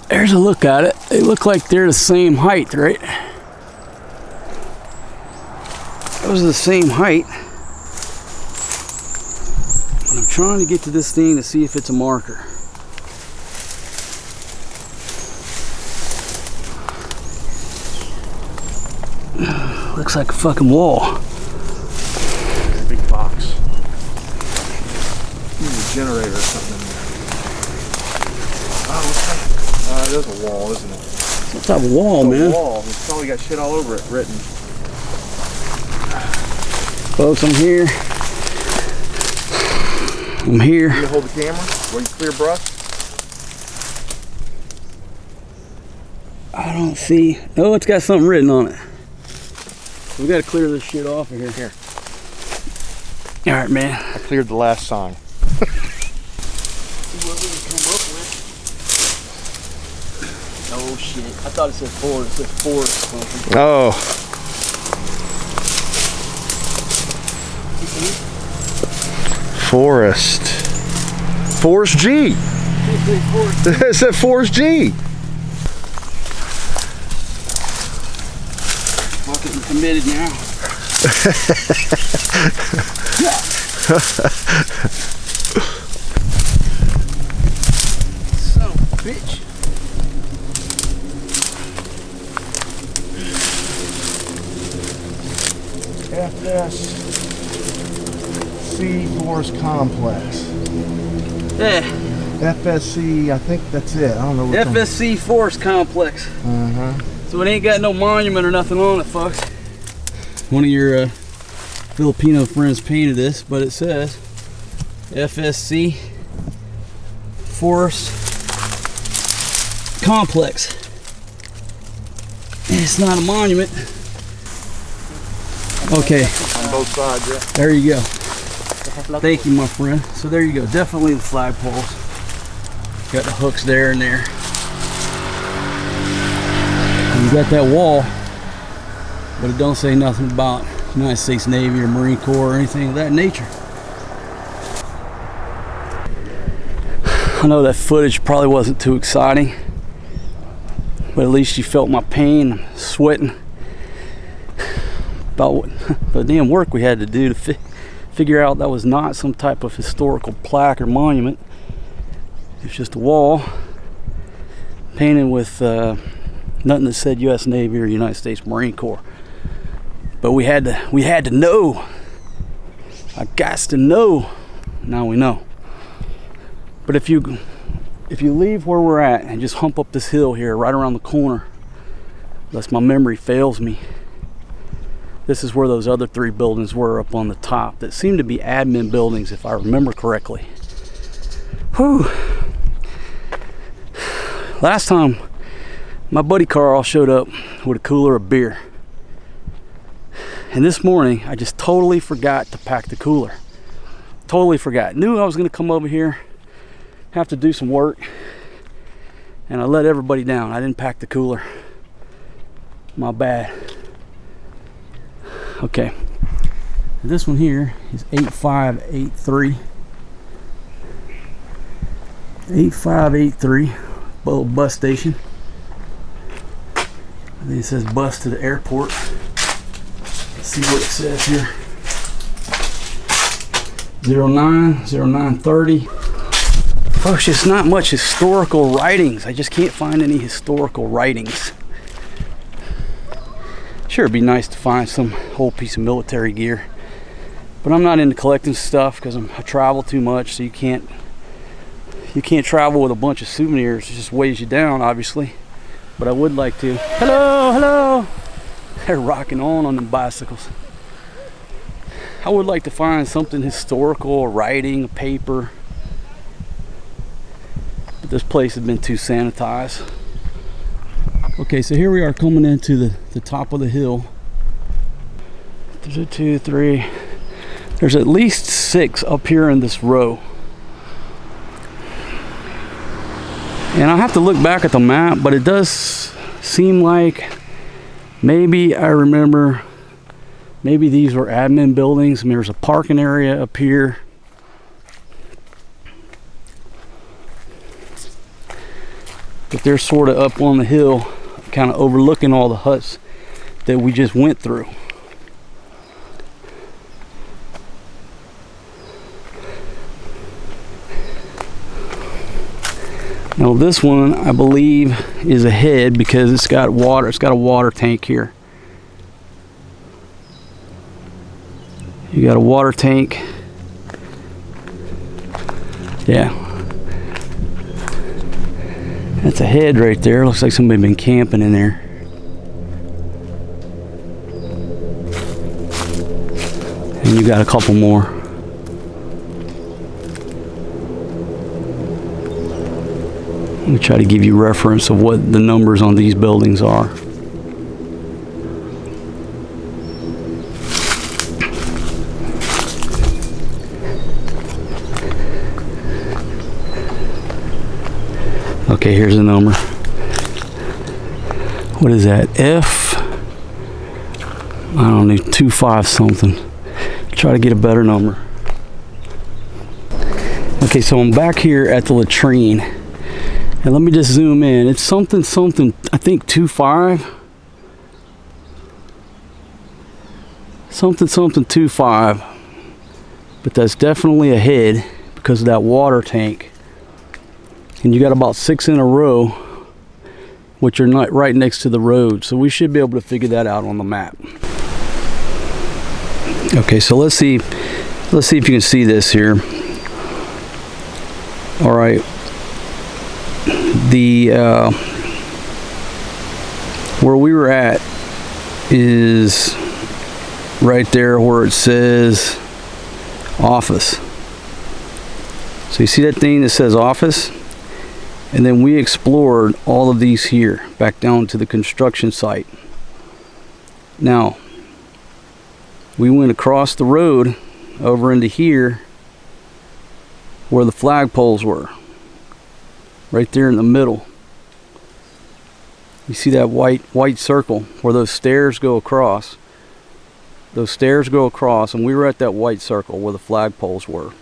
There's a look at it. They look like they're the same height, right? Those are the same height. But I'm trying to get to this thing to see if it's a marker. Looks like a fucking wall.
Big box. There's a generator or something in there. Oh, what's that? It is a wall, isn't it?
What type of wall,
It's
man?
a wall. It's probably got shit all over it written.
Folks, I'm here. I'm here.
You hold the camera? Where you clear brush?
I don't see. Oh, it's got something written on it. We got to clear this shit off of here.
Here.
All right, man.
I cleared the last sign.
See what we can come up with. Oh shit! I thought it said forest. It says forest something.
Oh. Forest. Forest G. It said Forest G.
Fucking committed now. Son of a bitch.
FSC Forest Complex.
Yeah.
FSC, I think that's it. I don't know what
FSC Forest Complex.
Uh-huh.
So it ain't got no monument or nothing on it, folks. One of your Filipino friends painted this, but it says FSC Forest Complex. And it's not a monument. Okay,
On both sides, yeah.
there you go. Thank you, my friend. So there you go. Definitely the flagpoles. Got the hooks there and there. And you got that wall, but it don't say nothing about United States Navy or Marine Corps or anything of that nature. I know that footage probably wasn't too exciting, but at least you felt my pain, sweating about what the damn work we had to do to figure out that was not some type of historical plaque or monument. It's just a wall painted with nothing that said U.S. Navy or United States Marine Corps. But we had to know. I got to know. Now we know. But if you leave where we're at and just hump up this hill here, right around the corner, unless my memory fails me, this is where those other 3 buildings were up on the top that seem to be admin buildings, if I remember correctly. Whew. Last time, my buddy Carl showed up with a cooler of beer. And this morning, I just totally forgot to pack the cooler. Totally forgot. Knew I was gonna come over here, have to do some work, and I let everybody down. I didn't pack the cooler. My bad. Okay. This one here is 8583. 8583, little bus station. I think it says bus to the airport. Let's see what it says here. 0930. Folks, just not much historical writings. I just can't find any historical writings. Sure, it'd be nice to find some whole piece of military gear, but I'm not into collecting stuff because I travel too much, so you can't travel with a bunch of souvenirs. It just weighs you down, obviously. But I would like to. Hello. They're rocking on them bicycles. I would like to find something historical, a writing, a paper. But this place has been too sanitized. Okay, so here we are coming into the top of the hill. There's a 2, 3. There's at least 6 up here in this row. And I'll have to look back at the map, but it does seem like maybe I remember, maybe these were admin buildings. I mean, there's a parking area up here. But they're sort of up on the hill, kind of overlooking all the huts that we just went through. Now this one, I believe, is ahead because it's got water. It's got a water tank here. You got a water tank. Yeah. That's a head right there. Looks like somebody been camping in there. And you got a couple more. Let me try to give you reference of what the numbers on these buildings are. Okay, here's the number. What is that? F? I don't know, 25 something. Try to get a better number. Okay, so I'm back here at the latrine. And let me just zoom in. It's something, I think 25. Something 25. But that's definitely ahead because of that water tank. And you got about 6 in a row, which are not right next to the road. So we should be able to figure that out on the map. Okay, so let's see if you can see this here. All right. Where we were at is right there where it says office. So you see that thing that says office? And then we explored all of these here, back down to the construction site. Now, we went across the road over into here where the flagpoles were. Right there in the middle. You see that white circle where those stairs go across? Those stairs go across, and we were at that white circle where the flagpoles were.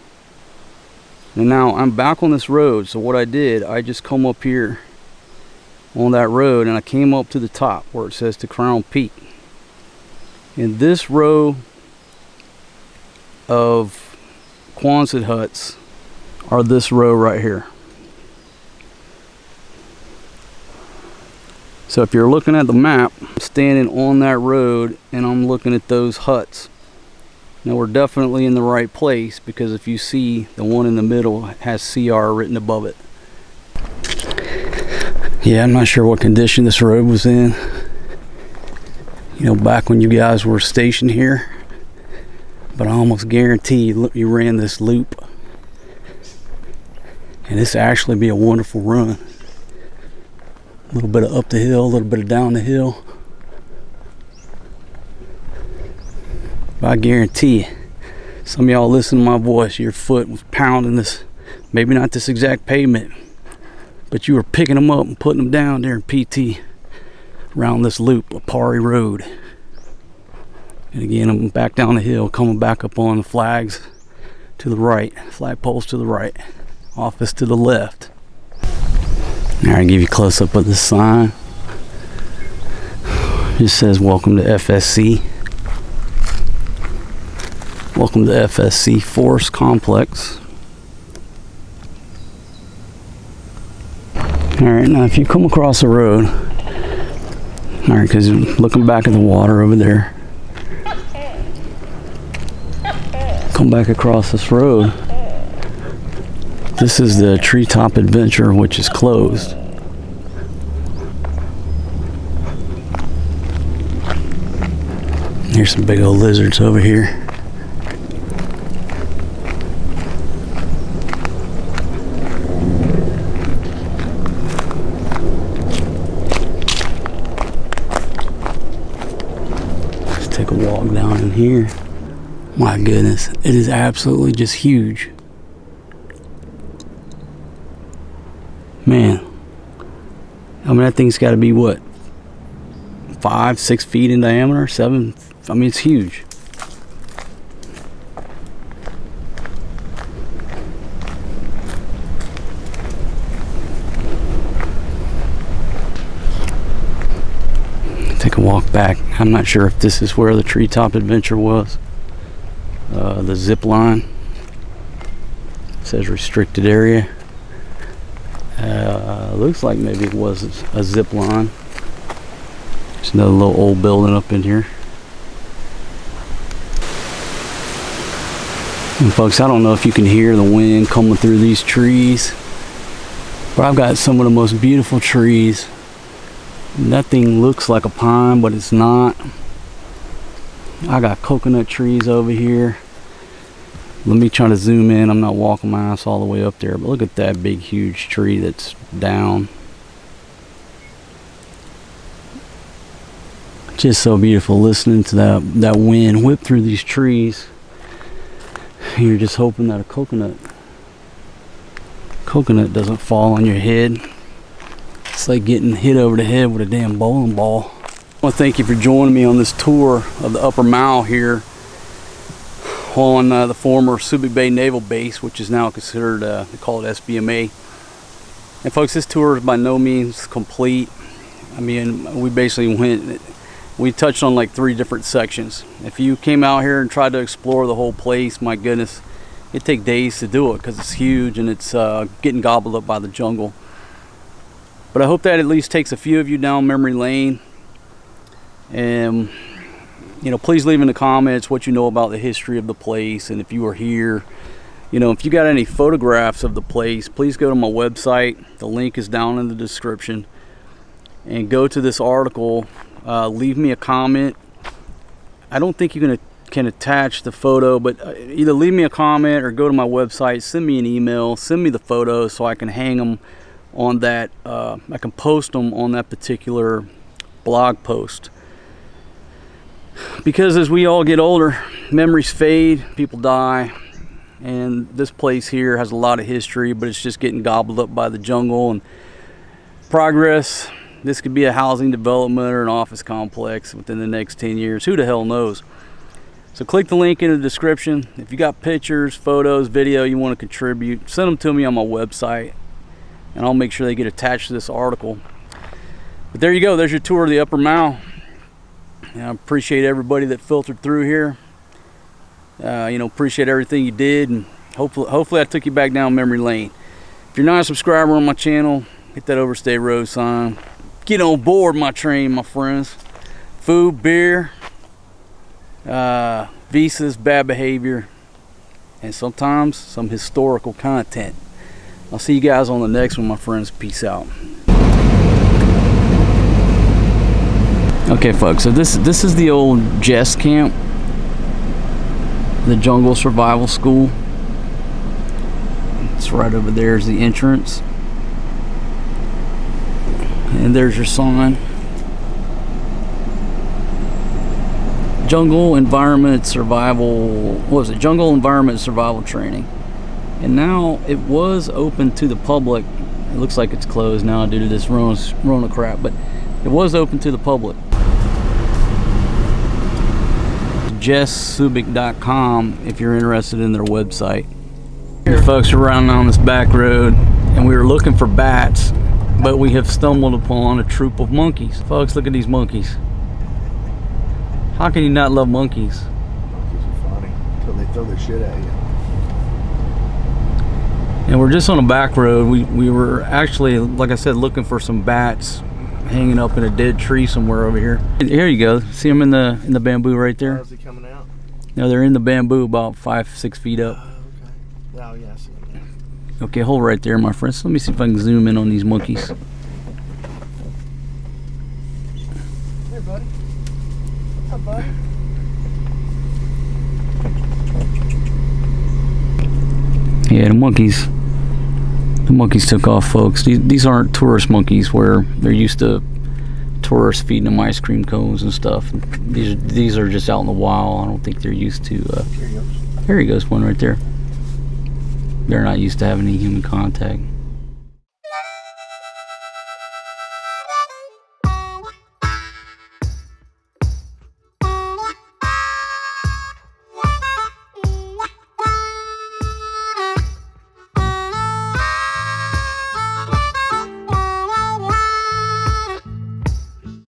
And now I'm back on this road, so what I did, I just come up here on that road and I came up to the top where it says to Crown Peak. And this row of Quonset huts are this row right here. So if you're looking at the map, I'm standing on that road and I'm looking at those huts. Now we're definitely in the right place, because if you see, the one in the middle has CR written above it. Yeah, I'm not sure what condition this road was in, you know, back when you guys were stationed here, but I almost guarantee you ran this loop, and this actually be a wonderful run. A little bit of up the hill, a little bit of down the hill. But I guarantee you, some of y'all listen to my voice, your foot was pounding this, maybe not this exact pavement, but you were picking them up and putting them down there in PT around this loop of Pari Road. And again, I'm back down the hill, coming back up on the flags to the right, flag poles to the right, office to the left. All right, give you a close up of the sign. It says, welcome to FSC. Welcome to FSC Forest Complex. Alright, now if you come across the road, alright, because looking back at the water over there, come back across this road, this is the Treetop Adventure, which is closed. Here's some big old lizards over here. Take a walk down in here. My goodness, it is absolutely just huge. Man, I mean, that thing's got to be what, 5-6 feet in diameter, 7. I mean, it's huge. Take a walk back. I'm not sure if this is where the Treetop Adventure was. The zip line. It says restricted area. Looks like maybe it was a zip line. There's another little old building up in here. And folks, I don't know if you can hear the wind coming through these trees, but I've got some of the most beautiful trees. That thing looks like a pine, but it's not. I got coconut trees over here. Let me try to zoom in. I'm not walking my ass all the way up there, but look at that big huge tree that's down. Just so beautiful listening to that wind whip through these trees. You're just hoping that a coconut doesn't fall on your head. It's like getting hit over the head with a damn bowling ball. I want to thank you for joining me on this tour of the Upper Mile here on the former Subic Bay Naval Base, which is now considered, they call it SBMA. And folks, this tour is by no means complete. I mean, we touched on like 3 different sections. If you came out here and tried to explore the whole place, my goodness, it'd take days to do it because it's huge and it's getting gobbled up by the jungle. But I hope that at least takes a few of you down memory lane. And you know, please leave in the comments what you know about the history of the place, and if you were here, you know, if you got any photographs of the place, please go to my website. The link is down in the description, and go to this article. Leave me a comment. I don't think you can attach the photo, but either leave me a comment or go to my website, send me an email, send me the photos so I can hang them on that. I can post them on that particular blog post. Because as we all get older, memories fade, people die, and this place here has a lot of history, but it's just getting gobbled up by the jungle and progress. This could be a housing development or an office complex within the next 10 years. Who the hell knows? So click the link in the description. If you got pictures, photos, video you want to contribute, send them to me on my website, and I'll make sure they get attached to this article. But there you go. There's your tour of the Upper Mile. I appreciate everybody that filtered through here. You know, appreciate everything you did, and hopefully I took you back down memory lane. If you're not a subscriber on my channel, hit that Overstay Road sign. Get on board my train, my friends. Food, beer, visas, bad behavior, and sometimes some historical content. I'll see you guys on the next one, my friends. Peace out. Okay, folks, so this is the old Jess camp, the Jungle Survival School. It's right over there is the entrance, and there's your sign. Jungle Environment Survival, what was it? Jungle Environment Survival Training. And now it was open to the public. It looks like it's closed now due to this Rona crap, but it was open to the public. JessSubic.com if you're interested in their website. Here, folks, are riding on this back road, and we were looking for bats, but we have stumbled upon a troop of monkeys. Folks, look at these monkeys. How can you not love monkeys?
Monkeys are funny until they throw their shit at you.
And we're just on a back road. We were actually, like I said, looking for some bats hanging up in a dead tree somewhere over here. Here you go. See them in the bamboo right there?
How's he coming out?
No, they're in the bamboo about 5-6 feet up.
Okay. Oh, yeah, I see him.
Okay, hold right there, my friends. Let me see if I can zoom in on these monkeys.
Hey, buddy. What's up, buddy?
Yeah, the monkeys took off, folks. These aren't tourist monkeys where they're used to tourists feeding them ice cream cones and stuff. These are just out in the wild. I don't think they're used to. There he goes, one right there. They're not used to having any human contact.